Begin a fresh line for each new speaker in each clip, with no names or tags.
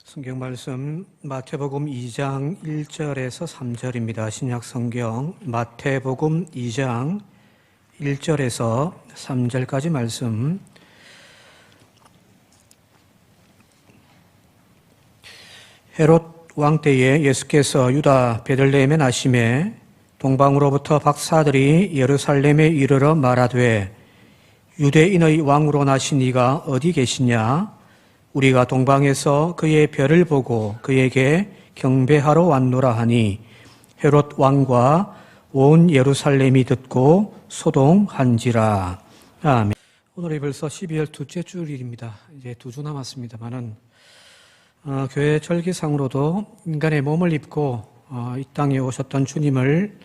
성경 말씀 마태복음 2장 1절에서 3절입니다. 신약 성경 마태복음 2장 1절에서 3절까지 말씀. 헤롯 왕 때에 예수께서 유다 베들레헴에 나심에 동방으로부터 박사들이 예루살렘에 이르러 말하되 유대인의 왕으로 나신 이가 어디 계시냐? 우리가 동방에서 그의 별을 보고 그에게 경배하러 왔노라 하니 헤롯 왕과 온 예루살렘이 듣고 소동한지라. 아멘. 오늘이 벌써 12월 둘째 주일입니다. 이제 2주 남았습니다만은 교회 절기상으로도 인간의 몸을 입고 이 땅에 오셨던 주님을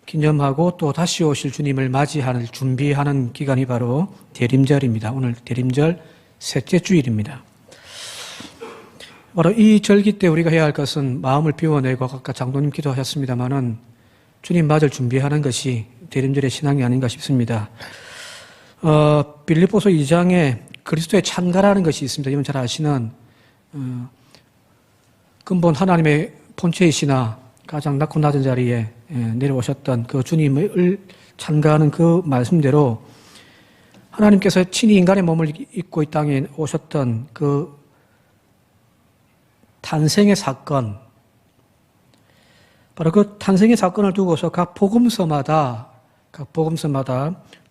기념하고 또 다시 오실 주님을 맞이하는 준비하는 기간이 바로 대림절입니다. 오늘 대림절 셋째 주일입니다. 바로 이 절기 때 우리가 해야 할 것은 마음을 비워내고 아까 장로님 기도하셨습니다마는 주님 맞을 준비하는 것이 대림절의 신앙이 아닌가 싶습니다. 빌립보서 2장에 그리스도의 찬가라는 것이 있습니다. 여러분 잘 아시는 근본 하나님의 본체이시나 가장 낮고 낮은 자리에 내려오셨던 그 주님을 찬가하는 그 말씀대로 하나님께서 친히 인간의 몸을 입고 이 땅에 오셨던 그 탄생의 사건, 바로 그 탄생의 사건을 두고서 각 복음서마다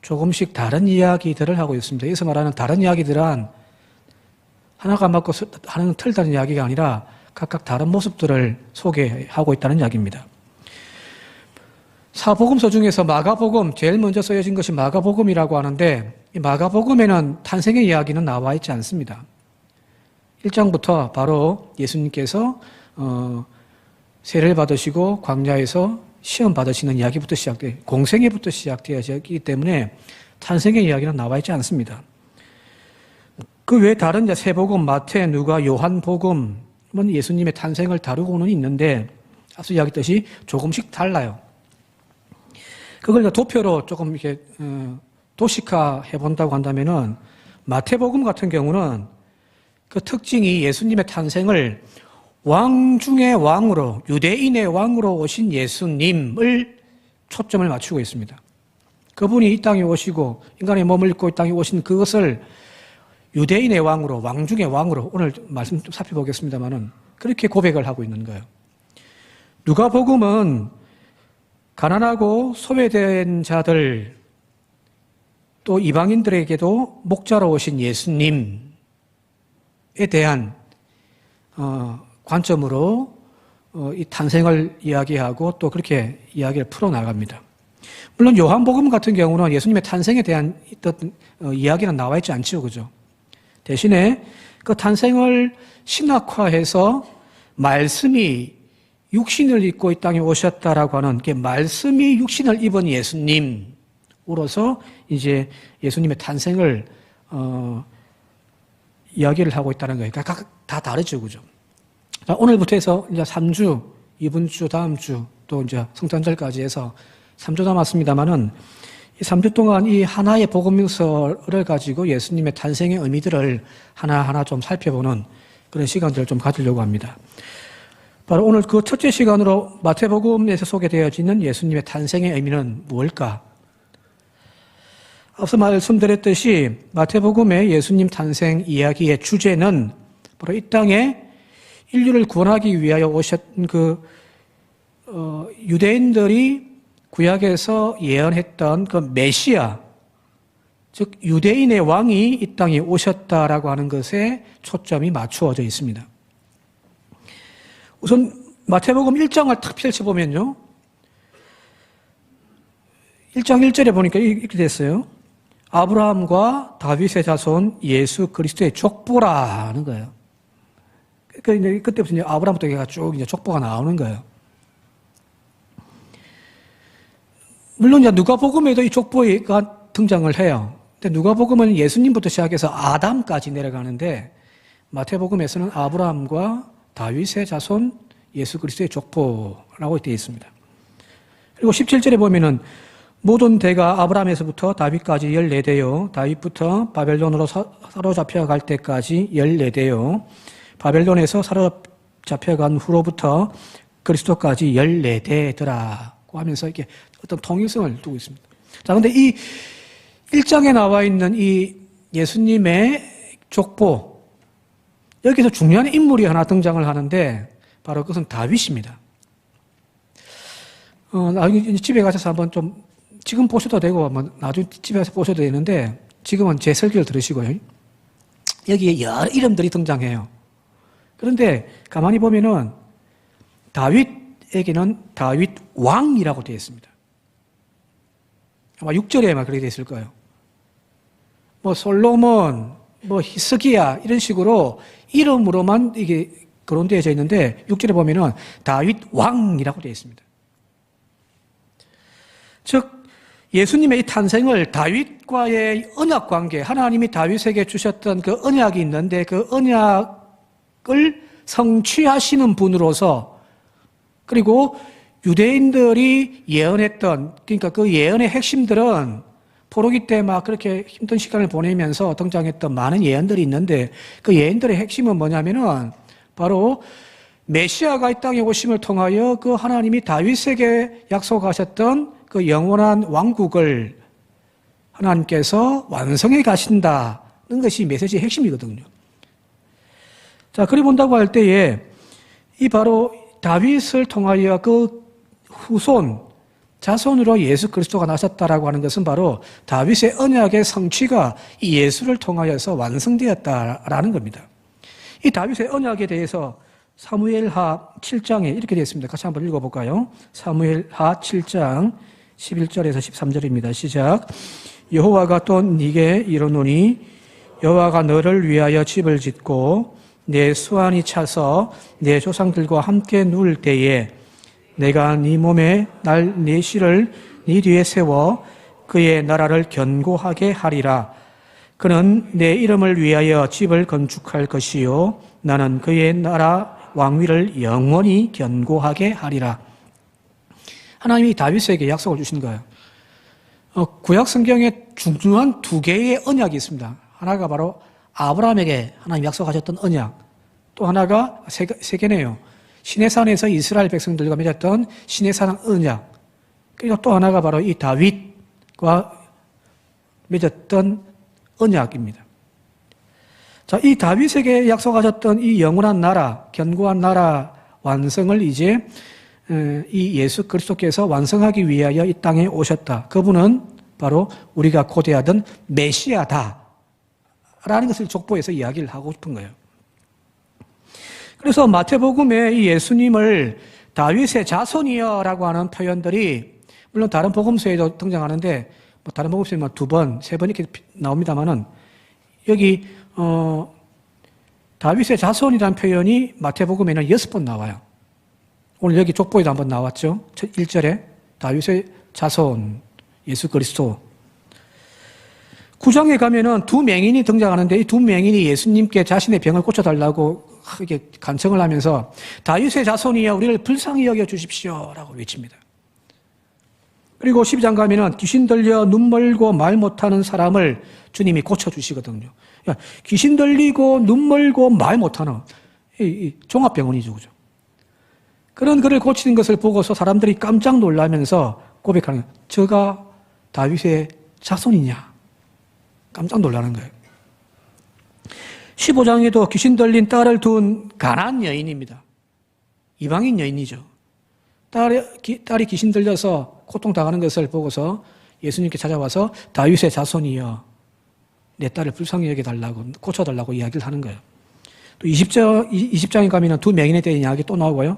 조금씩 다른 이야기들을 하고 있습니다. 여기서 말하는 다른 이야기들은 하나가 맞고 하나는 틀다는 이야기가 아니라 각각 다른 모습들을 소개하고 있다는 이야기입니다. 사복음서 중에서 마가복음, 제일 먼저 쓰여진 것이 마가복음이라고 하는데 이 마가복음에는 탄생의 이야기는 나와 있지 않습니다. 1장부터 바로 예수님께서 세례를 받으시고 광야에서 시험 받으시는 이야기부터 시작돼 공생애부터 시작되었기 때문에 탄생의 이야기는 나와 있지 않습니다. 그 외에 다른 세복음, 마태, 누가, 요한복음은 예수님의 탄생을 다루고는 있는데 앞서 이야기했듯이 조금씩 달라요. 그걸 도표로 조금 이렇게 도식화해 본다고 한다면은 마태복음 같은 경우는 그 특징이 예수님의 탄생을 왕 중의 왕으로, 유대인의 왕으로 오신 예수님을 초점을 맞추고 있습니다. 그분이 이 땅에 오시고 인간의 몸을 입고 이 땅에 오신 그것을 유대인의 왕으로, 왕 중의 왕으로, 오늘 말씀 좀 살펴보겠습니다만은 그렇게 고백을 하고 있는 거예요. 누가복음은 가난하고 소외된 자들 또 이방인들에게도 목자로 오신 예수님에 대한 관점으로 이 탄생을 이야기하고 또 그렇게 이야기를 풀어나갑니다. 물론 요한복음 같은 경우는 예수님의 탄생에 대한 이야기는 나와 있지 않죠, 그죠? 대신에 그 탄생을 신학화해서 말씀이 육신을 입고 이 땅에 오셨다라고 하는 그 말씀이 육신을 입은 예수님으로서 이제 예수님의 탄생을 이야기를 하고 있다는 거예요. 각각 다 다르죠, 그죠? 자, 오늘부터 해서 이제 3주, 이번 주, 다음 주, 또 이제 성탄절까지 해서 3주 남았습니다만은 이 3주 동안 이 하나의 복음서를 가지고 예수님의 탄생의 의미들을 하나하나 좀 살펴보는 그런 시간들을 좀 가지려고 합니다. 바로 오늘 그 첫째 시간으로 마태복음에서 소개되어지는 예수님의 탄생의 의미는 무엇일까? 앞서 말씀드렸듯이 마태복음의 예수님 탄생 이야기의 주제는 바로 이 땅에 인류를 구원하기 위하여 오셨던 유대인들이 구약에서 예언했던 그 메시아, 즉 유대인의 왕이 이 땅에 오셨다라고 하는 것에 초점이 맞추어져 있습니다. 우선 마태복음 1장을 탁 펼쳐보면요. 1장 1절에 보니까 이렇게 됐어요. 아브라함과 다윗의 자손 예수 그리스도의 족보라는 거예요. 그러니까 그때부터 이제 아브라함부터 쭉 이제 족보가 나오는 거예요. 물론 이제 누가복음에도 이 족보가 등장을 해요. 근데 누가복음은 예수님부터 시작해서 아담까지 내려가는데 마태복음에서는 아브라함과 다윗의 자손 예수 그리스도의 족보라고 되어 있습니다. 그리고 17절에 보면은 모든 대가 아브라함에서부터 다윗까지 14대요. 다윗부터 바벨론으로 사로잡혀 갈 때까지 14대요. 바벨론에서 사로잡혀간 후로부터 그리스도까지 14대더라고 하면서 이렇게 어떤 통일성을 두고 있습니다. 자, 근데 이 1장에 나와 있는 이 예수님의 족보, 여기서 중요한 인물이 하나 등장을 하는데 바로 그것은 다윗입니다. 나중에 집에 가셔서 한번 좀 지금 보셔도 되고 나중에 집에 가서 보셔도 되는데 지금은 제 설교를 들으시고요. 여기에 여러 이름들이 등장해요. 그런데 가만히 보면은 다윗에게는 다윗 왕이라고 되어 있습니다. 아마 6절에만 그렇게 되어 있을 거예요. 솔로몬, 히스기야 이런 식으로 이름으로만 이게 거론되어져 있는데 6절에 보면은 다윗 왕이라고 되어 있습니다. 즉 예수님의 이 탄생을 다윗과의 언약 관계, 하나님이 다윗에게 주셨던 그 언약이 있는데 그 언약을 성취하시는 분으로서, 그리고 유대인들이 예언했던, 그러니까 그 예언의 핵심들은 포로기 때 막 그렇게 힘든 시간을 보내면서 등장했던 많은 예언들이 있는데 그 예언들의 핵심은 뭐냐면은 바로 메시아가 이 땅에 오심을 통하여 그 하나님이 다윗에게 약속하셨던 그 영원한 왕국을 하나님께서 완성해 가신다는 것이 메시지의 핵심이거든요. 자, 그리 본다고 할 때에 이 바로 다윗을 통하여 그 후손, 자손으로 예수 그리스도가 나셨다라고 하는 것은 바로 다윗의 언약의 성취가 이 예수를 통하여서 완성되었다라는 겁니다. 이 다윗의 언약에 대해서 사무엘하 7장에 이렇게 되어 있습니다. 같이 한번 읽어볼까요? 사무엘하 7장 11절에서 13절입니다. 시작. 여호와가 또 네게 이르노니 여호와가 너를 위하여 집을 짓고 내 수완이 차서 내 조상들과 함께 누울 때에 내가 네 몸에 날 네 씨를 네 뒤에 세워 그의 나라를 견고하게 하리라. 그는 내 이름을 위하여 집을 건축할 것이요 나는 그의 나라 왕위를 영원히 견고하게 하리라. 하나님이 다윗에게 약속을 주신 거예요. 구약 성경에 중요한 두 개의 언약이 있습니다. 하나가 바로 아브라함에게 하나님 약속하셨던 언약, 또 하나가 세 개네요. 시내산에서 이스라엘 백성들과 맺었던 시내산 언약, 그리고 또 하나가 바로 이 다윗과 맺었던 언약입니다. 자, 이 다윗에게 약속하셨던 이 영원한 나라, 견고한 나라 완성을 이제 이 예수 그리스도께서 완성하기 위하여 이 땅에 오셨다. 그분은 바로 우리가 고대하던 메시아다 라는 것을 족보에서 이야기를 하고 싶은 거예요. 그래서 마태복음에 이 예수님을 다윗의 자손이여 라고 하는 표현들이 물론 다른 복음서에도 등장하는데 다른 복음서에만 2번, 3번 이렇게 나옵니다만은 여기 다윗의 자손이라는 표현이 마태복음에는 6번 나와요. 오늘 여기 족보에도 한번 나왔죠. 1절에 다윗의 자손 예수 그리스도. 9장에 가면은 두 맹인이 등장하는데 이 두 맹인이 예수님께 자신의 병을 고쳐달라고 이렇게 간청을 하면서 다윗의 자손이여 우리를 불쌍히 여겨 주십시오 라고 외칩니다. 그리고 12장 가면은 귀신 들려 눈 멀고 말 못하는 사람을 주님이 고쳐주시거든요. 귀신 들리고 눈 멀고 말 못하는 이 종합병원이죠. 그죠? 그런 그를 고치는 것을 보고서 사람들이 깜짝 놀라면서 고백하는 거예요. 저가 다윗의 자손이냐? 깜짝 놀라는 거예요. 15장에도 귀신 들린 딸을 둔 가나안 여인입니다. 이방인 여인이죠. 딸이 귀신 들려서 고통당하는 것을 보고서 예수님께 찾아와서 다윗의 자손이여 내 딸을 불쌍히 여겨달라고 고쳐달라고 이야기를 하는 거예요. 또 20장에 가면 두 맹인에 대한 이야기 또 나오고요.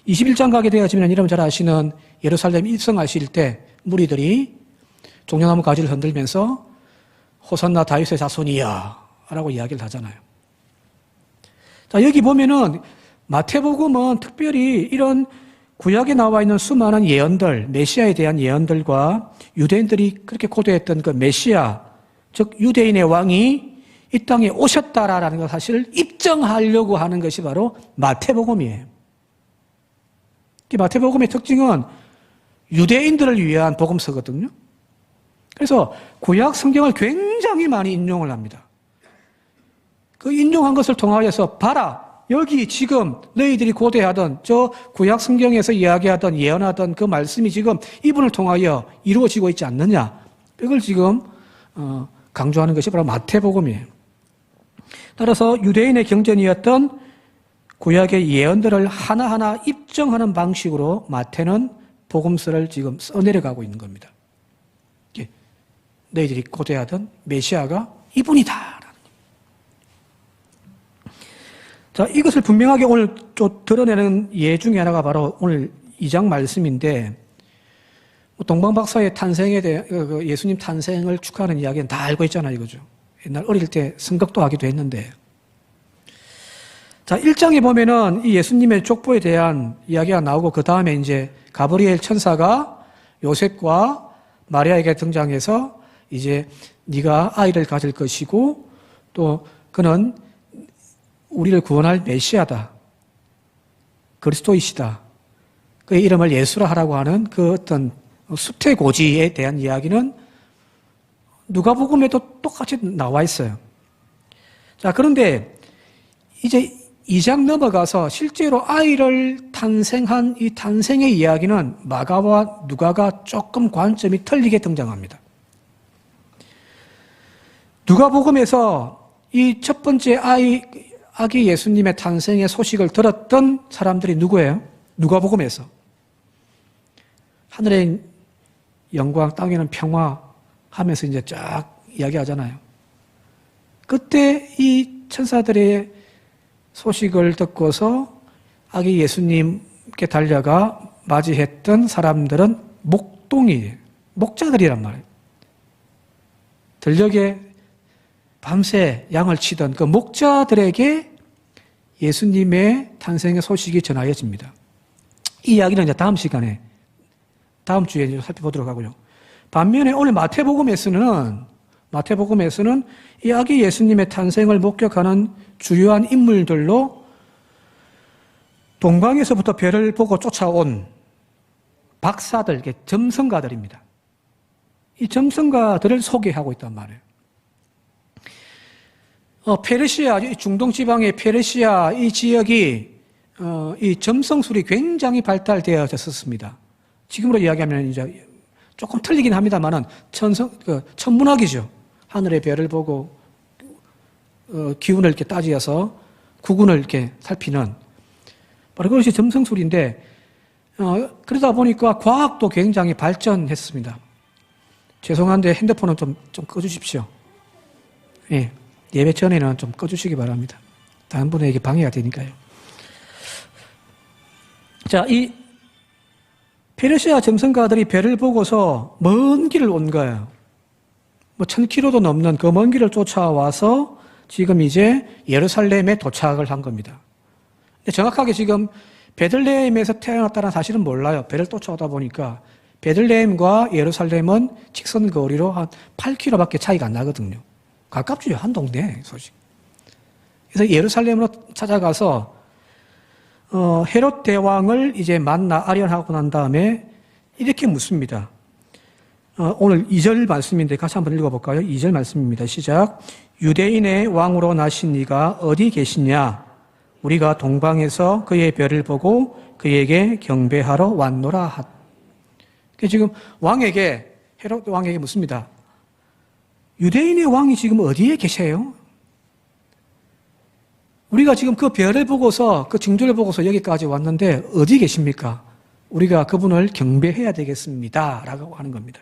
21장 가게 되어지면 여러분 잘 아시는 예루살렘 입성하실 때 무리들이 종려나무 가지를 흔들면서 호산나 다윗의 자손이야 라고 이야기를 하잖아요. 자, 여기 보면은 마태복음은 특별히 이런 구약에 나와 있는 수많은 예언들, 메시아에 대한 예언들과 유대인들이 그렇게 고대했던 그 메시아, 즉 유대인의 왕이 이 땅에 오셨다라는 것 사실을 입증하려고 하는 것이 바로 마태복음이에요. 이 마태복음의 특징은 유대인들을 위한 복음서거든요. 그래서 구약 성경을 굉장히 많이 인용을 합니다. 그 인용한 것을 통하여서 봐라, 여기 지금 너희들이 고대하던 저 구약 성경에서 이야기하던 예언하던 그 말씀이 지금 이분을 통하여 이루어지고 있지 않느냐. 이걸 지금 강조하는 것이 바로 마태복음이에요. 따라서 유대인의 경전이었던 구약의 예언들을 하나하나 입증하는 방식으로 마태는 복음서를 지금 써내려가고 있는 겁니다. 너희들이 고대하던 메시아가 이분이다. 자, 이것을 분명하게 오늘 좀 드러내는 예 중에 하나가 바로 오늘 2장 말씀인데, 동방박사의 탄생에 대해, 예수님 탄생을 축하하는 이야기는 다 알고 있잖아요, 이거죠. 옛날 어릴 때 승덕도 하기도 했는데. 자, 1장에 보면은 이 예수님의 족보에 대한 이야기가 나오고, 그 다음에 이제 가브리엘 천사가 요셉과 마리아에게 등장해서 이제 네가 아이를 가질 것이고, 또 그는 우리를 구원할 메시아다. 그리스도이시다. 그의 이름을 예수라 하라고 하는 그 어떤 수태고지에 대한 이야기는 누가복음에도 똑같이 나와 있어요. 자, 그런데 이제 2장 넘어가서 실제로 아이를 탄생한 이 탄생의 이야기는 마가와 누가가 조금 관점이 틀리게 등장합니다. 누가복음에서 이 첫 번째 아기 예수님의 탄생의 소식을 들었던 사람들이 누구예요? 누가복음에서. 하늘의 영광, 땅에는 평화 하면서 이제 쫙 이야기하잖아요. 그때 이 천사들의 소식을 듣고서 아기 예수님께 달려가 맞이했던 사람들은 목동이에요. 목자들이란 말이에요. 들녘에 밤새 양을 치던 그 목자들에게 예수님의 탄생의 소식이 전하여집니다. 이 이야기는 이제 다음 시간에, 다음 주에 살펴보도록 하고요. 반면에 오늘 마태복음에서는 이 아기 예수님의 탄생을 목격하는 주요한 인물들로 동방에서부터 별을 보고 쫓아온 박사들, 점성가들입니다. 이 점성가들을 소개하고 있단 말이에요. 페르시아, 중동 지방의 페르시아 이 지역이 이 점성술이 굉장히 발달되어졌었습니다. 지금으로 이야기하면 이제 조금 틀리긴 합니다만은 천문학이죠. 하늘의 별을 보고 기운을 이렇게 따지어서 구군을 이렇게 살피는 바로 그것이 점성술인데, 그러다 보니까 과학도 굉장히 발전했습니다. 죄송한데 핸드폰은 좀 꺼주십시오. 예. 예배 전에는 좀 꺼주시기 바랍니다. 다른 분에게 방해가 되니까요. 자, 이 페르시아 점성가들이 별을 보고서 먼 길을 온 거예요. 1000km도 넘는 그 먼 길을 쫓아와서 지금 이제 예루살렘에 도착을 한 겁니다. 근데 정확하게 지금 베들레헴에서 태어났다는 사실은 몰라요. 별을 쫓아오다 보니까 베들레헴과 예루살렘은 직선 거리로 한 8km밖에 차이가 안 나거든요. 가깝죠. 한 동네 소식. 그래서 예루살렘으로 찾아가서 헤롯 대왕을 이제 만나 아련하고 난 다음에 이렇게 묻습니다. 오늘 2절 말씀인데 같이 한번 읽어볼까요? 2절 말씀입니다. 시작. 유대인의 왕으로 나신 이가 어디 계시냐? 우리가 동방에서 그의 별을 보고 그에게 경배하러 왔노라 하. 지금 헤롯 왕에게 묻습니다. 유대인의 왕이 지금 어디에 계세요? 우리가 지금 그 별을 보고서, 그 징조를 보고서 여기까지 왔는데 어디 계십니까? 우리가 그분을 경배해야 되겠습니다. 라고 하는 겁니다.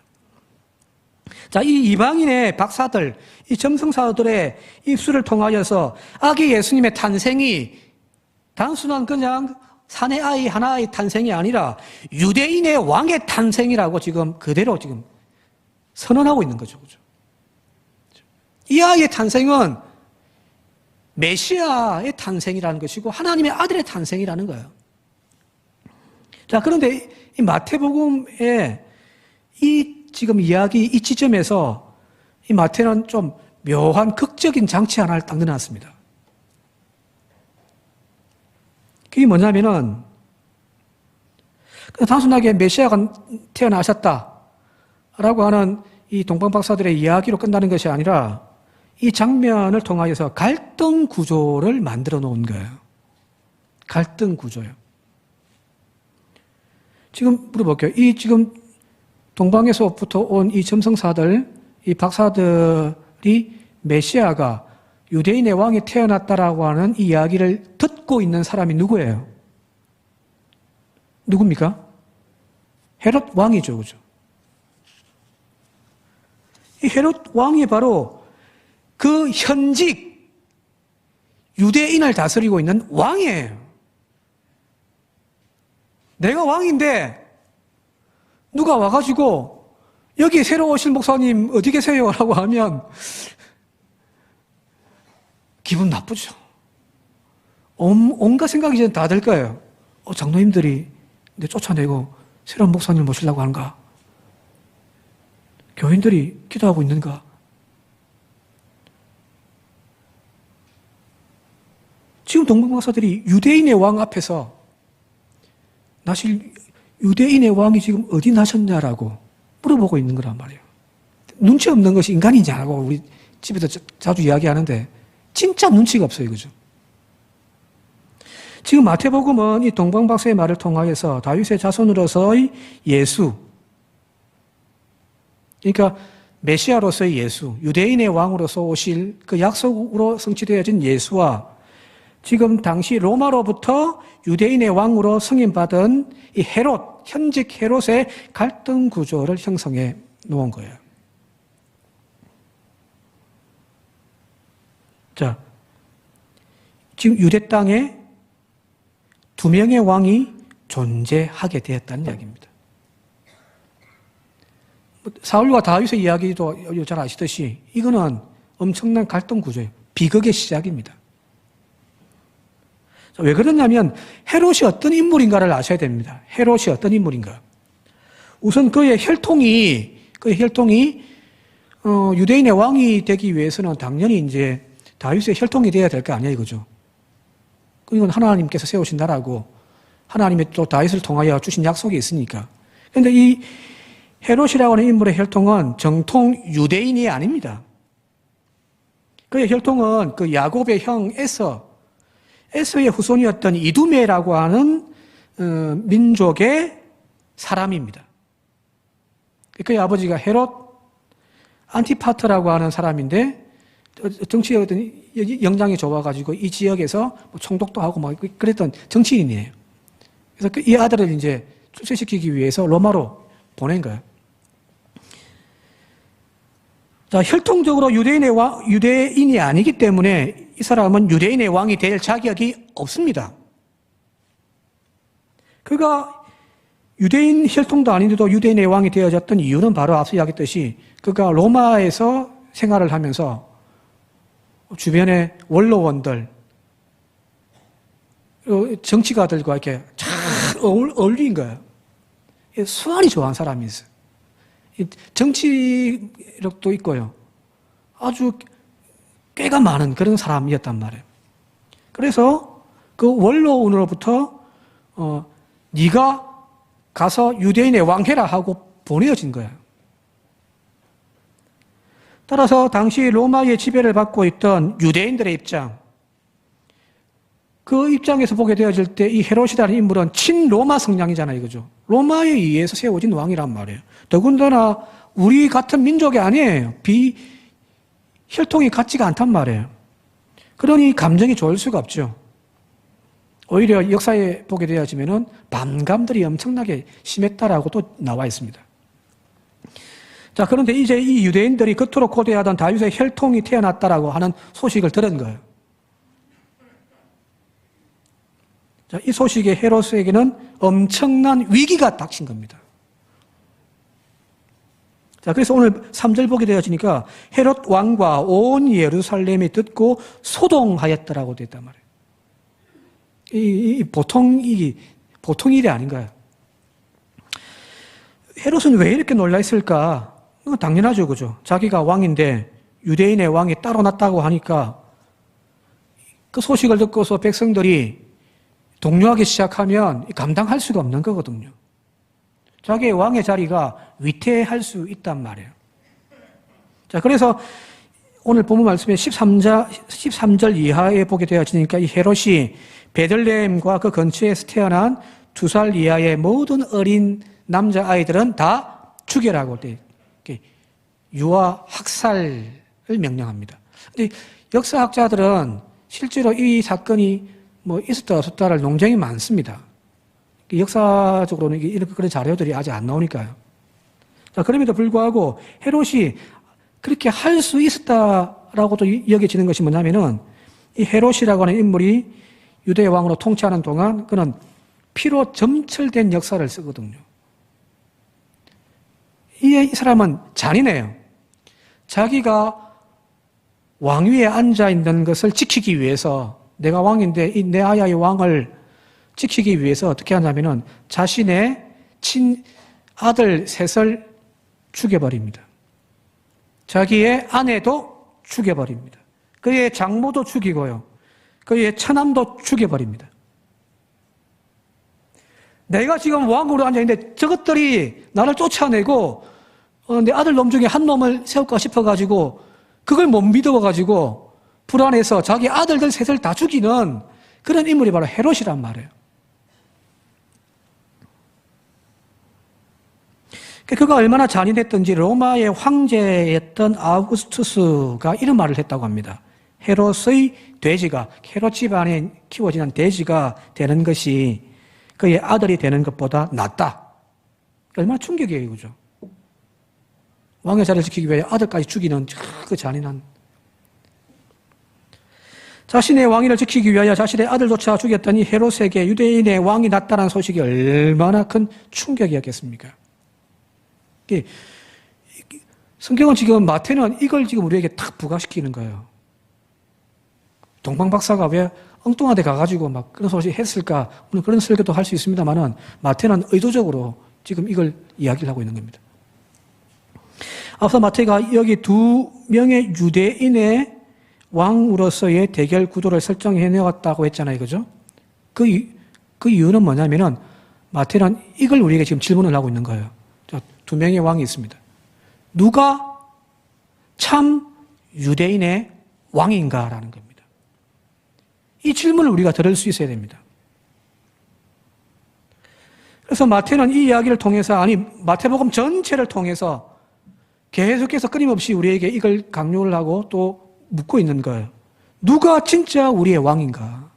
자, 이 이방인의 박사들, 이 점성사들의 입술을 통하여서 아기 예수님의 탄생이 단순한 그냥 사내 아이 하나의 탄생이 아니라 유대인의 왕의 탄생이라고 지금 그대로 지금 선언하고 있는 거죠. 그죠? 이 아이의 탄생은 메시아의 탄생이라는 것이고 하나님의 아들의 탄생이라는 거예요. 자, 그런데 이 마태복음의 이 지금 이야기 이 지점에서 이 마태는 좀 묘한 극적인 장치 하나를 딱 넣어놨습니다. 그게 뭐냐면은 단순하게 메시아가 태어나셨다라고 하는 이 동방박사들의 이야기로 끝나는 것이 아니라 이 장면을 통하여서 갈등 구조를 만들어 놓은 거예요. 갈등 구조예요. 지금 물어볼게요. 이 지금 동방에서부터 온 이 점성사들, 이 박사들이 메시아가 유대인의 왕이 태어났다라고 하는 이 이야기를 듣고 있는 사람이 누구예요? 누굽니까? 헤롯 왕이죠, 그죠? 이 헤롯 왕이 바로 그 현직 유대인을 다스리고 있는 왕이에요. 내가 왕인데 누가 와가지고 여기 새로 오실 목사님 어디 계세요? 라고 하면 기분 나쁘죠. 온갖 생각이 다 들 거예요. 장로님들이 내 쫓아내고 새로운 목사님 모시려고 하는가? 교인들이 기도하고 있는가? 지금 동방박사들이 유대인의 왕 앞에서 나실 유대인의 왕이 지금 어디 나셨냐라고 물어보고 있는 거란 말이에요. 눈치 없는 것이 인간이지 않고 우리 집에서 자주 이야기하는데 진짜 눈치가 없어요. 그죠? 지금 마태복음은 이 동방박사의 말을 통하여서 다윗의 자손으로서의 예수, 그러니까 메시아로서의 예수, 유대인의 왕으로서 오실 그 약속으로 성취되어진 예수와 지금 당시 로마로부터 유대인의 왕으로 승인받은 이 헤롯, 현직 헤롯의 갈등 구조를 형성해 놓은 거예요. 자, 지금 유대 땅에 두 명의 왕이 존재하게 되었다는 이야기입니다. 사울과 다윗의 이야기도 잘 아시듯이 이거는 엄청난 갈등 구조예요. 비극의 시작입니다. 왜 그러냐면 헤롯이 어떤 인물인가를 아셔야 됩니다. 헤롯이 어떤 인물인가. 우선 그의 혈통이 유대인의 왕이 되기 위해서는 당연히 이제 다윗의 혈통이 되어야 될 거 아니에요, 그죠? 이건 하나님께서 세우신 나라고 하나님의 또 다윗을 통하여 주신 약속이 있으니까. 그런데 이 헤롯이라고 하는 인물의 혈통은 정통 유대인이 아닙니다. 그의 혈통은 그 야곱의 형 에서의 후손이었던 이두메라고 하는 민족의 사람입니다. 그의 아버지가 헤롯 안티파트라고 하는 사람인데 정치에 어떤 영향이 좋아가지고 이 지역에서 총독도 하고 막 그랬던 정치인이에요. 그래서 이 아들을 이제 출세시키기 위해서 로마로 보낸 거예요. 자, 혈통적으로 유대인이 아니기 때문에 이 사람은 유대인의 왕이 될 자격이 없습니다. 그가 유대인 혈통도 아닌데도 유대인의 왕이 되어졌던 이유는 바로 앞서 이야기했듯이 그가 로마에서 생활을 하면서 주변의 원로원들, 정치가들과 이렇게 잘 어울린 거예요. 수완이 좋아하는 사람이 있어요. 정치력도 있고요. 아주 꾀가 많은 그런 사람이었단 말이에요. 그래서 그 원로원으로부터 네가 가서 유대인의 왕해라 하고 보내어진 거예요. 따라서 당시 로마의 지배를 받고 있던 유대인들의 입장, 그 입장에서 보게 되어질 때 이 헤롯이라는 인물은 친로마 성향이잖아요. 그죠? 로마에 의해서 세워진 왕이란 말이에요. 더군다나 우리 같은 민족이 아니에요. 혈통이 같지가 않단 말이에요. 그러니 감정이 좋을 수가 없죠. 오히려 역사에 보게 되어지면은 반감들이 엄청나게 심했다라고 또 나와 있습니다. 자, 그런데 이제 이 유대인들이 그토록 고대하던 다윗의 혈통이 태어났다라고 하는 소식을 들은 거예요. 자, 이 소식에 헤롯에게는 엄청난 위기가 닥친 겁니다. 자, 그래서 오늘 3절 보게 되어지니까 헤롯 왕과 온 예루살렘이 듣고 소동하였더라고 되었단 말이에요. 이 보통 일이 아닌가요? 헤롯은 왜 이렇게 놀라 있을까? 이건 당연하죠, 그죠? 자기가 왕인데 유대인의 왕이 따로 났다고 하니까 그 소식을 듣고서 백성들이 동요하기 시작하면 감당할 수가 없는 거거든요. 자기의 왕의 자리가 위태할 수 있단 말이에요. 자, 그래서 오늘 본문 말씀에 13절 이하에 보게 되어지니까 이 헤롯이 베들레헴과 그 근처에서 태어난 2살 이하의 모든 어린 남자아이들은 다 죽여라고 유아 학살을 명령합니다. 근데 역사학자들은 실제로 이 사건이 있었다 없었다를 논쟁이 많습니다. 역사적으로는 이런 그런 자료들이 아직 안 나오니까요. 자, 그럼에도 불구하고 헤롯이 그렇게 할 수 있었다라고도 여겨지는 것이 뭐냐면은 이 헤롯이라고 하는 인물이 유대 왕으로 통치하는 동안 그는 피로 점철된 역사를 쓰거든요. 이 사람은 잔인해요. 자기가 왕위에 앉아 있는 것을 지키기 위해서 내가 왕인데 이 내 아야의 왕을 지키기 위해서 어떻게 하냐면은 자신의 친아들 셋을 죽여버립니다. 자기의 아내도 죽여버립니다. 그의 장모도 죽이고요. 그의 처남도 죽여버립니다. 내가 지금 왕으로 앉아있는데 저것들이 나를 쫓아내고 내 아들 놈 중에 한 놈을 세울까 싶어가지고 그걸 못 믿어가지고 불안해서 자기 아들들 셋을 다 죽이는 그런 인물이 바로 헤롯이란 말이에요. 그가 얼마나 잔인했던지 로마의 황제였던 아우구스투스가 이런 말을 했다고 합니다. 헤롯의 돼지가, 헤롯 집안에 키워지는 돼지가 되는 것이 그의 아들이 되는 것보다 낫다. 얼마나 충격이에요, 그죠? 왕의 자리를 지키기 위해 아들까지 죽이는 그 잔인한. 자신의 왕위를 지키기 위하여 자신의 아들조차 죽였더니 헤롯에게 유대인의 왕이 낫다는 소식이 얼마나 큰 충격이었겠습니까? 성경은 지금 마태는 이걸 지금 우리에게 탁 부각시키는 거예요. 동방 박사가 왜 엉뚱한 데 가가지고 막 그런 소식 했을까? 물론 그런 설교도 할 수 있습니다만은 마태는 의도적으로 지금 이걸 이야기를 하고 있는 겁니다. 앞서 마태가 여기 2명의 유대인의 왕으로서의 대결 구도를 설정해 내왔다고 했잖아요. 그죠? 그 이유는 뭐냐면은 마태는 이걸 우리에게 지금 질문을 하고 있는 거예요. 2명의 왕이 있습니다. 누가 참 유대인의 왕인가라는 겁니다. 이 질문을 우리가 들을 수 있어야 됩니다. 그래서 마태는 이 이야기를 통해서, 아니 마태복음 전체를 통해서 계속해서 끊임없이 우리에게 이걸 강조를 하고 또 묻고 있는 거예요. 누가 진짜 우리의 왕인가?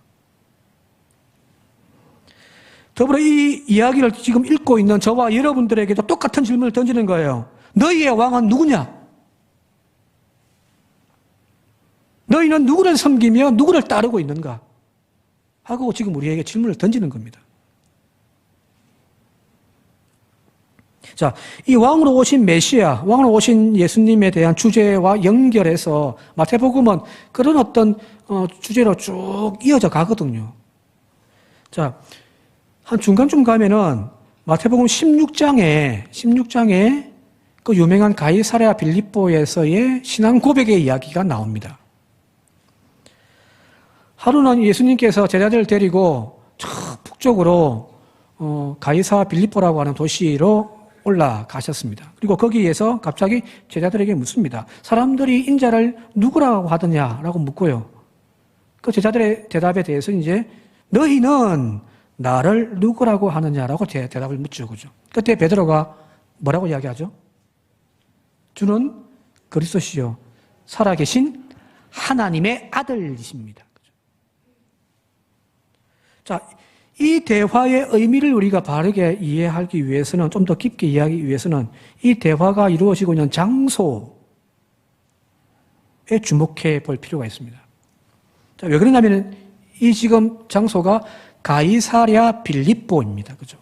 더불어 이 이야기를 지금 읽고 있는 저와 여러분들에게도 똑같은 질문을 던지는 거예요. 너희의 왕은 누구냐? 너희는 누구를 섬기며 누구를 따르고 있는가? 하고 지금 우리에게 질문을 던지는 겁니다. 자, 이 왕으로 오신 메시아, 왕으로 오신 예수님에 대한 주제와 연결해서 마태복음은 그런 어떤 주제로 쭉 이어져 가거든요. 자, 한 중간쯤 가면은 마태복음 16장에 그 유명한 가이사랴 빌립보에서의 신앙 고백의 이야기가 나옵니다. 하루는 예수님께서 제자들을 데리고 저 북쪽으로 가이사 빌립보라고 하는 도시로 올라가셨습니다. 그리고 거기에서 갑자기 제자들에게 묻습니다. 사람들이 인자를 누구라고 하더냐라고 묻고요. 그 제자들의 대답에 대해서 이제 너희는 나를 누구라고 하느냐라고 대답을 묻죠. 그죠? 그때 베드로가 뭐라고 이야기하죠? 주는 그리스도시요 살아계신 하나님의 아들이십니다. 그죠? 자, 이 대화의 의미를 우리가 바르게 이해하기 위해서는, 좀 더 깊게 이해하기 위해서는 이 대화가 이루어지고 있는 장소에 주목해 볼 필요가 있습니다. 자, 왜 그러냐면 이 지금 장소가 가이사랴 빌립보입니다. 그죠?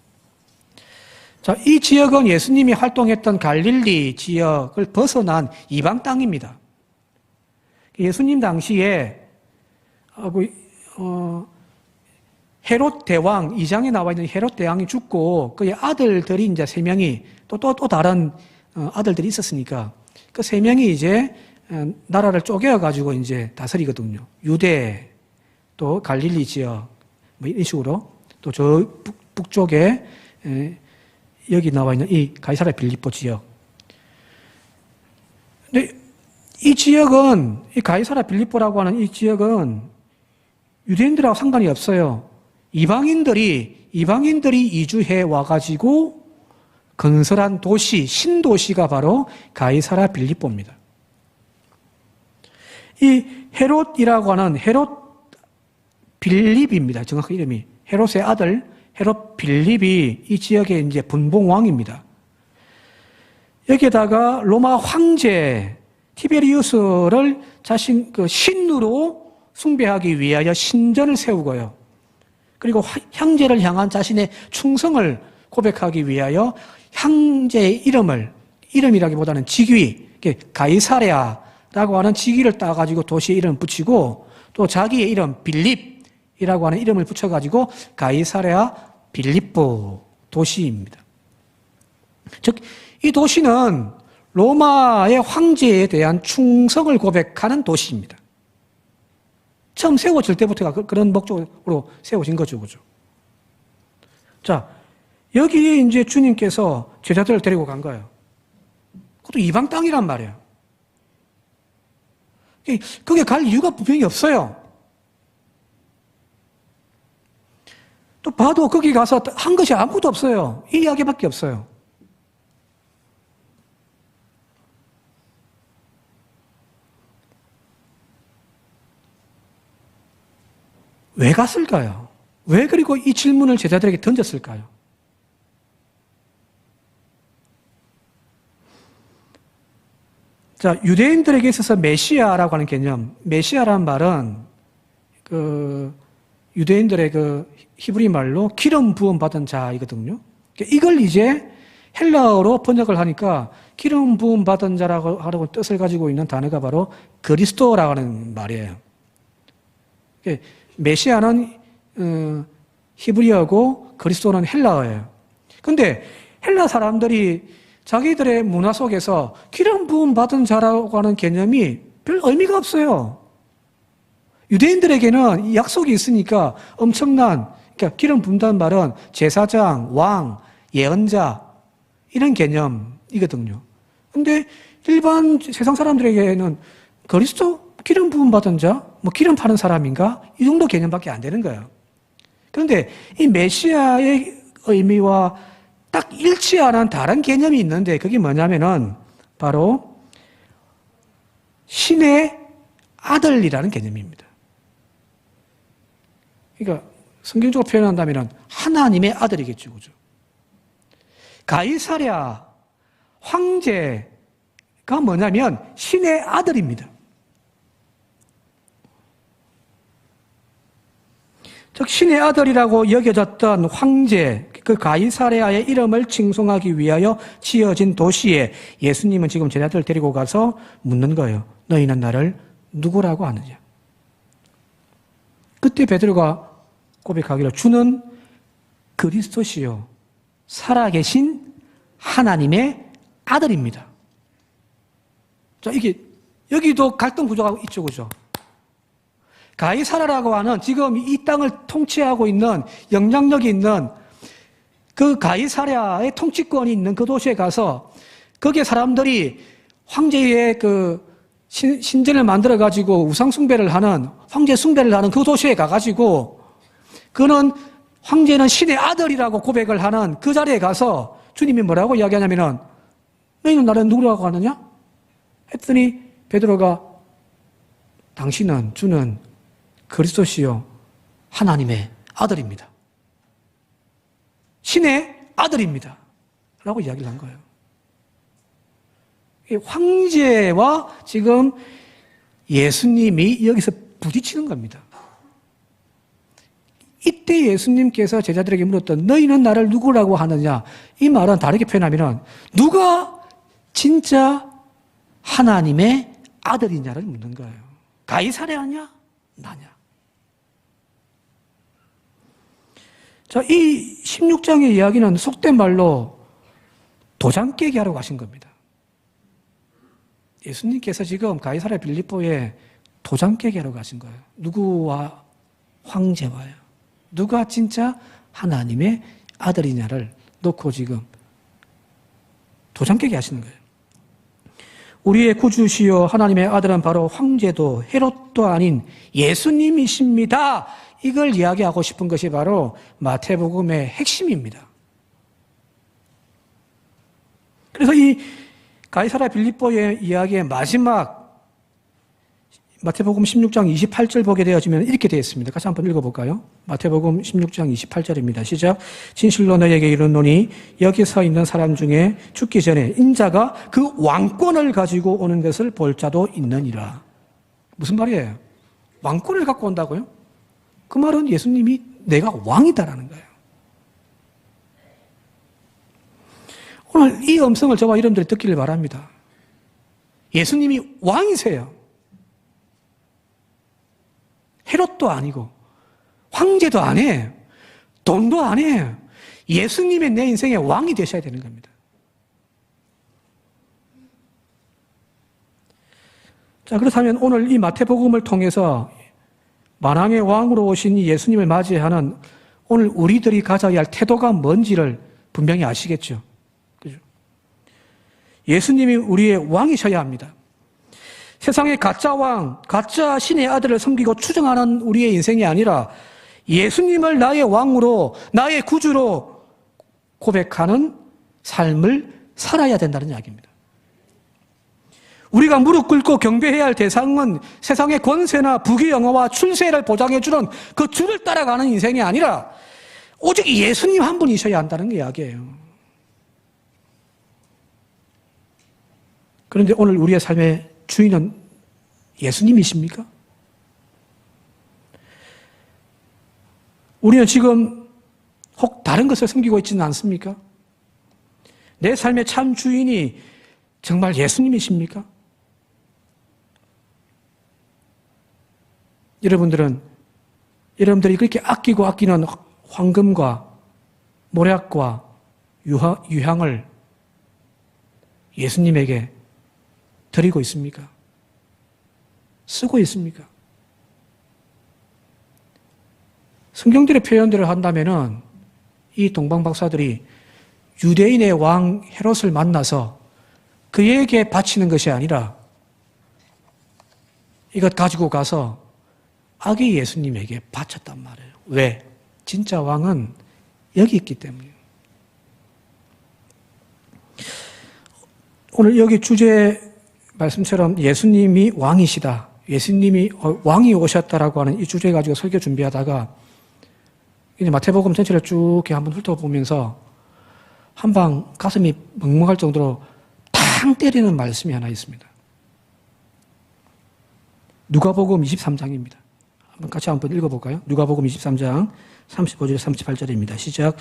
자, 이 지역은 예수님이 활동했던 갈릴리 지역을 벗어난 이방 땅입니다. 예수님 당시에 헤롯 대왕, 2장에 나와 있는 헤롯 대왕이 죽고 그의 아들들이 이제 3명이 또 다른 아들들이 있었으니까 그 3명이 이제 나라를 쪼개어가지고 이제 다스리거든요. 유대, 또 갈릴리 지역, 뭐 이런 식으로 또 저 북쪽에 여기 나와 있는 이 가이사랴 빌립보 지역. 근데 이 지역은, 이 가이사랴 빌립보라고 하는 이 지역은 유대인들하고 상관이 없어요. 이방인들이 이주해 와가지고 건설한 도시, 신도시가 바로 가이사랴 빌립보입니다. 이 헤롯이라고 하는 헤롯 빌립입니다. 정확한 이름이. 헤롯의 아들 헤롯 빌립이 이 지역의 이제 분봉왕입니다. 여기에다가 로마 황제 티베리우스를 자신 그 신으로 숭배하기 위하여 신전을 세우고요. 그리고 형제를 향한 자신의 충성을 고백하기 위하여 형제의 이름이라기보다는 직위, 가이사랴라고 하는 직위를 따가지고 도시의 이름을 붙이고 또 자기의 이름 빌립이라고 하는 이름을 붙여가지고 가이사랴 빌립보 도시입니다. 즉, 이 도시는 로마의 황제에 대한 충성을 고백하는 도시입니다. 처음 세워질 때부터가 그런 목적으로 세워진 거죠, 그죠? 자, 여기에 이제 주님께서 제자들을 데리고 간 거예요. 그것도 이방 땅이란 말이에요. 거기에 갈 이유가 분명히 없어요. 또 봐도 거기 가서 한 것이 아무것도 없어요. 이 이야기밖에 없어요. 왜 갔을까요? 왜 그리고 이 질문을 제자들에게 던졌을까요? 자, 유대인들에게 있어서 메시아라고 하는 개념, 메시아라는 말은 유대인들의 히브리 말로 기름 부음 받은 자이거든요. 이걸 이제 헬라어로 번역을 하니까 기름 부음 받은 자라고 하는 뜻을 가지고 있는 단어가 바로 그리스도라고 하는 말이에요. 메시아는 히브리어고 그리스도는 헬라어예요. 근데 헬라 사람들이 자기들의 문화 속에서 기름 부음 받은 자라고 하는 개념이 별 의미가 없어요. 유대인들에게는 약속이 있으니까 엄청난, 그러니까 기름 부은다는 말은 제사장, 왕, 예언자 이런 개념이거든요. 근데 일반 세상 사람들에게는 그리스도 기름 부음 받은 자, 뭐 기름 파는 사람인가? 이 정도 개념밖에 안 되는 거예요. 그런데 이 메시아의 의미와 딱 일치하는 다른 개념이 있는데 그게 뭐냐면은 바로 신의 아들이라는 개념입니다. 그러니까 성경적으로 표현한다면 하나님의 아들이겠죠, 그죠? 가이사랴 황제가 뭐냐면 신의 아들입니다. 즉 신의 아들이라고 여겨졌던 황제, 그 가이사랴의 이름을 칭송하기 위하여 지어진 도시에 예수님은 지금 제자들을 데리고 가서 묻는 거예요. 너희는 나를 누구라고 하느냐? 그때 베드로가 고백하기를 주는 그리스도시요 살아계신 하나님의 아들입니다. 자, 이게 여기도 갈등 구조가 있죠, 그죠? 가이사랴라고 하는 지금 이 땅을 통치하고 있는 영향력이 있는 그 가이사랴의 통치권이 있는 그 도시에 가서 거기에 사람들이 황제의 그 신전을 만들어 가지고 우상 숭배를 하는 황제 숭배를 하는 그 도시에 가가지고 그는 황제는 신의 아들이라고 고백을 하는 그 자리에 가서 주님이 뭐라고 이야기하냐면은 너희는 나를 누구라고 하느냐? 했더니 베드로가 당신은 주는 그리스도시요 하나님의 아들입니다. 신의 아들입니다. 라고 이야기를 한 거예요. 황제와 지금 예수님이 여기서 부딪히는 겁니다. 이때 예수님께서 제자들에게 물었던 너희는 나를 누구라고 하느냐? 이 말은 다르게 표현하면 누가 진짜 하나님의 아들이냐를 묻는 거예요. 가이사랴냐? 나냐? 자, 이 16장의 이야기는 속된 말로 도장 깨기 하러 가신 겁니다. 예수님께서 지금 가이사랴 빌립보에 도장 깨기 하러 가신 거예요. 누구와 황제와요. 누가 진짜 하나님의 아들이냐를 놓고 지금 도장 깨기 하시는 거예요. 우리의 구주시요 하나님의 아들은 바로 황제도 헤롯도 아닌 예수님이십니다. 이걸 이야기하고 싶은 것이 바로 마태복음의 핵심입니다. 그래서 이 가이사랴 빌립보의 이야기의 마지막 마태복음 16장 28절 보게 되어지면 이렇게 되어 있습니다. 같이 한번 읽어볼까요? 마태복음 16장 28절입니다. 시작. 진실로 너에게 이르노니 여기 서 있는 사람 중에 죽기 전에 인자가 그 왕권을 가지고 오는 것을 볼 자도 있느니라. 무슨 말이에요? 왕권을 갖고 온다고요? 그 말은 예수님이 내가 왕이다라는 거예요. 오늘 이 음성을 저와 여러분들이 듣기를 바랍니다. 예수님이 왕이세요. 헤롯도 아니고 황제도 아니에요. 돈도 아니에요. 예수님의 내 인생의 왕이 되셔야 되는 겁니다. 자, 그렇다면 오늘 이 마태복음을 통해서 만왕의 왕으로 오신 이 예수님을 맞이하는 오늘 우리들이 가져야 할 태도가 뭔지를 분명히 아시겠죠. 그죠? 예수님이 우리의 왕이셔야 합니다. 세상의 가짜 왕, 가짜 신의 아들을 섬기고 추정하는 우리의 인생이 아니라 예수님을 나의 왕으로, 나의 구주로 고백하는 삶을 살아야 된다는 이야기입니다. 우리가 무릎 꿇고 경배해야 할 대상은 세상의 권세나 부귀영화와 출세를 보장해주는 그 주를 따라가는 인생이 아니라 오직 예수님 한 분이셔야 한다는 이야기예요. 그런데 오늘 우리의 삶의 주인은 예수님이십니까? 우리는 지금 혹 다른 것을 섬기고 있지는 않습니까? 내 삶의 참 주인이 정말 예수님이십니까? 여러분들이 그렇게 아끼고 아끼는 황금과 모략과 유향을 예수님에게 드리고 있습니까? 쓰고 있습니까? 성경들의 표현들을 한다면은 이 동방 박사들이 유대인의 왕 헤롯을 만나서 그에게 바치는 것이 아니라 이것 가지고 가서 아기 예수님에게 바쳤단 말이에요. 왜? 진짜 왕은 여기 있기 때문이에요. 오늘 여기 주제 말씀처럼 예수님이 왕이시다. 예수님이 왕이 오셨다라고 하는 이 주제 가지고 설교 준비하다가 이제 마태복음 전체를 쭉 한번 훑어보면서 한방 가슴이 먹먹할 정도로 탕 때리는 말씀이 하나 있습니다. 누가복음 23장입니다. 같이 한번 읽어볼까요? 누가복음 23장 35절 38절입니다. 시작.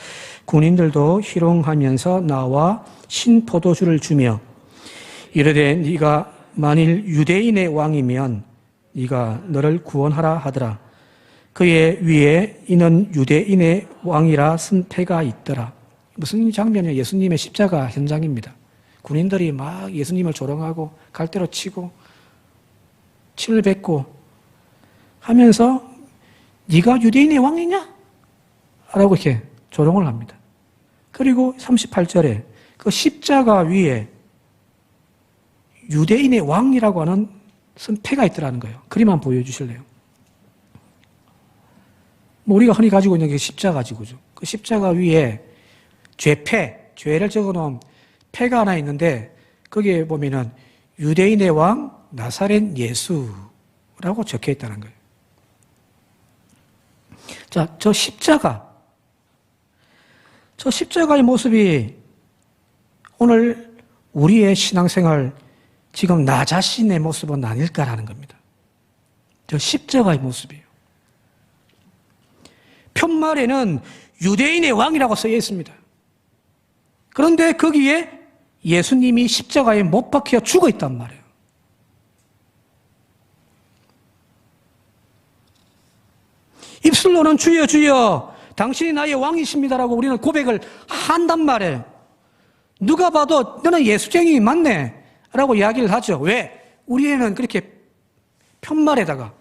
군인들도 희롱하면서 나와 신포도주를 주며 이르되 네가 만일 유대인의 왕이면 네가 너를 구원하라 하더라. 그의 위에 이는 유대인의 왕이라 쓴 패가 있더라. 무슨 장면이에요? 예수님의 십자가 현장입니다. 군인들이 막 예수님을 조롱하고 갈대로 치고 침을 뱉고 하면서 네가 유대인의 왕이냐? 라고 이렇게 조롱을 합니다. 그리고 38절에 그 십자가 위에 유대인의 왕이라고 하는 쓴 패가 있더라는 거예요. 그림 한번 보여주실래요? 우리가 흔히 가지고 있는 게 십자가지고죠. 그 십자가 위에 죄를 적어놓은 패가 하나 있는데 거기에 보면은 유대인의 왕 나사렛 예수라고 적혀 있다는 거예요. 자, 저 십자가의 모습이 오늘 우리의 신앙생활 지금 나 자신의 모습은 아닐까라는 겁니다. 저 십자가의 모습이에요. 편말에는 유대인의 왕이라고 쓰여 있습니다. 그런데 거기에 예수님이 십자가에 못 박혀 죽어 있단 말이에요. 입술로는 주여 주여 당신이 나의 왕이십니다라고 우리는 고백을 한단 말이에요. 누가 봐도 너는 예수쟁이 맞네 라고 이야기를 하죠. 왜? 우리에는 그렇게 편말에다가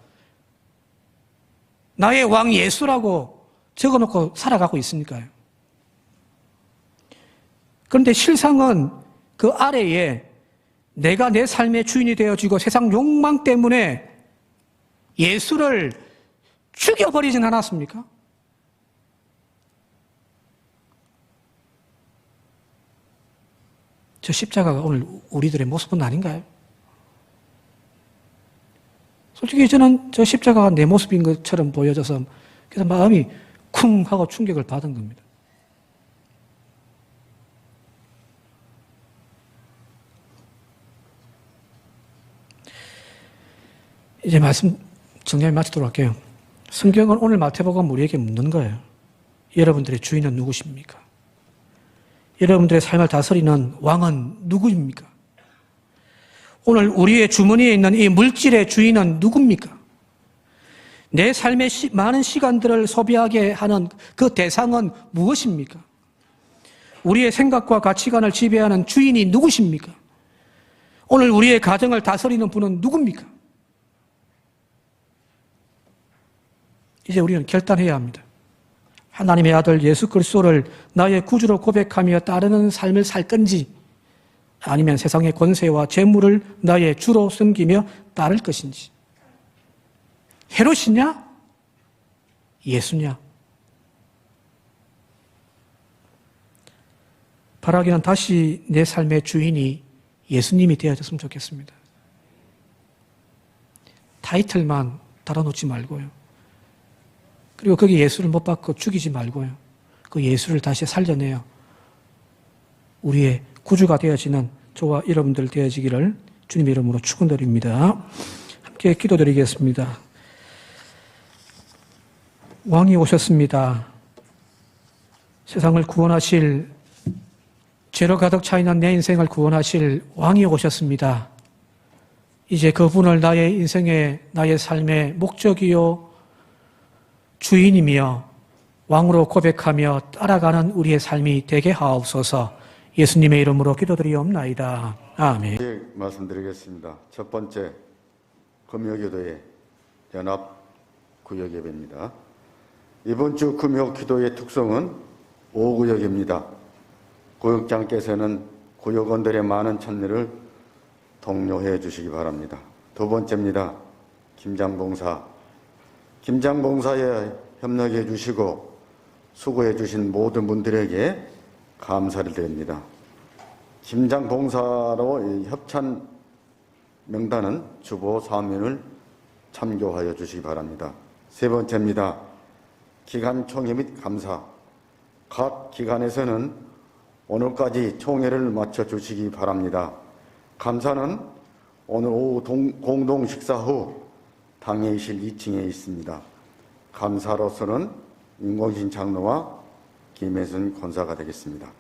나의 왕 예수라고 적어놓고 살아가고 있으니까요. 그런데 실상은 그 아래에 내가 내 삶의 주인이 되어지고 세상 욕망 때문에 예수를 죽여버리진 않았습니까? 저 십자가가 오늘 우리들의 모습은 아닌가요? 솔직히 저는 저 십자가가 내 모습인 것처럼 보여져서 그래서 마음이 쿵 하고 충격을 받은 겁니다. 이제 말씀 정리를 마치도록 할게요. 성경은 오늘 마태복음 우리에게 묻는 거예요. 여러분들의 주인은 누구십니까? 여러분들의 삶을 다스리는 왕은 누구입니까? 오늘 우리의 주머니에 있는 이 물질의 주인은 누굽니까? 내 삶의 많은 시간들을 소비하게 하는 그 대상은 무엇입니까? 우리의 생각과 가치관을 지배하는 주인이 누구십니까? 오늘 우리의 가정을 다스리는 분은 누굽니까? 이제 우리는 결단해야 합니다. 하나님의 아들 예수 그리스도를 나의 구주로 고백하며 따르는 삶을 살 건지, 아니면 세상의 권세와 재물을 나의 주로 섬기며 따를 것인지. 헤롯이냐? 예수냐? 바라기는 다시 내 삶의 주인이 예수님이 되어졌으면 좋겠습니다. 타이틀만 달아놓지 말고요. 그리고 거기 예수를 못 받고 죽이지 말고요. 그 예수를 다시 살려내어 우리의 구주가 되어지는 저와 여러분들 되어지기를 주님의 이름으로 축원드립니다. 함께 기도드리겠습니다. 왕이 오셨습니다. 세상을 구원하실, 죄로 가득 차 있는 내 인생을 구원하실 왕이 오셨습니다. 이제 그분을 나의 인생의, 나의 삶의 목적이요 주인이며 왕으로 고백하며 따라가는 우리의 삶이 되게 하옵소서. 예수님의 이름으로 기도드리옵나이다. 아멘.
말씀드리겠습니다. 첫 번째, 금요기도의 연합구역예배입니다. 이번 주 금요기도의 특성은 5구역입니다. 구역장께서는 구역원들의 많은 참여를 독려해 주시기 바랍니다. 두 번째입니다. 김장봉사에 협력해 주시고 수고해 주신 모든 분들에게 감사를 드립니다. 김장봉사로 협찬 명단은 주보 사면을 참조하여 주시기 바랍니다. 세 번째입니다. 기간 총회 및 감사. 각 기관에서는 오늘까지 총회를 마쳐 주시기 바랍니다. 감사는 오늘 오후 공동 식사 후 당회의실 2층에 있습니다. 감사로서는 인공신 장로와 김혜순 권사가 되겠습니다.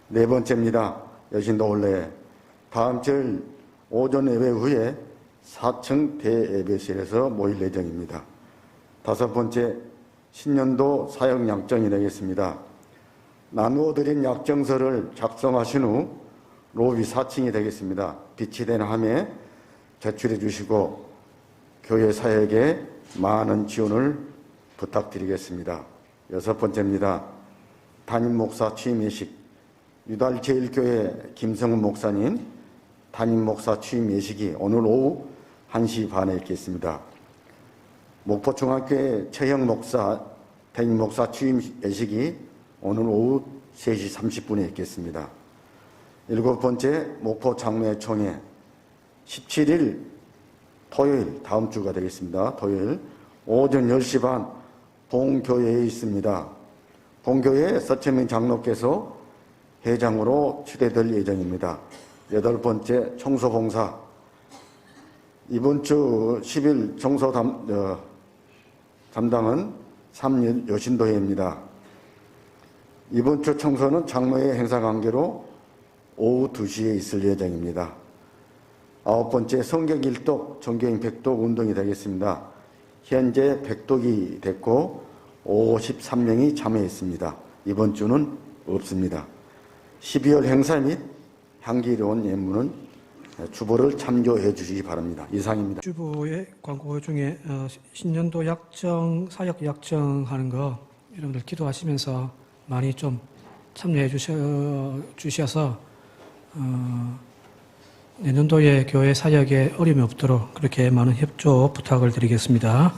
네 번째입니다. 여신도 원래 다음 주 오전 예배 후에 4층 대예배실에서 모일 예정입니다. 다섯 번째, 신년도 사역 약정이 되겠습니다. 나누어 드린 약정서를 작성하신 후 로비 4층이 되겠습니다. 빛이 되는 함에 제출해 주시고 교회 사역에 많은 지원을 부탁드리겠습니다. 여섯 번째입니다. 담임 목사 취임 예식. 유달 제1교회 김성훈 목사님 담임 목사 취임 예식이 오늘 오후 1시 반에 있겠습니다. 목포중학교의 최형 목사 담임 목사 취임 예식이 오늘 오후 3시 30분에 있겠습니다. 일곱 번째, 목포 장로회 총회 17일 토요일, 다음 주가 되겠습니다. 토요일 오전 10시 반 봉교회에 있습니다. 봉교회 서채민 장로께서 회장으로 추대될 예정입니다. 여덟 번째, 청소봉사. 이번 주 10일 청소 담당은 삼여신도회입니다. 이번 주 청소는 장로회 행사 관계로 오후 2시에 있을 예정입니다. 아홉 번째, 성경일독, 종교인 백독 운동이 되겠습니다. 현재 백독이 됐고 53명이 참여했습니다. 이번 주는 없습니다. 12월 행사 및 향기로운 예물은 주보를 참조해 주시기 바랍니다. 이상입니다.
주보의 광고 중에 신년도 약정, 사역 약정하는 거 여러분들 기도하시면서 많이 좀 참여해 주셔서 내년도에 교회 사역에 어려움이 없도록 그렇게 많은 협조 부탁을 드리겠습니다.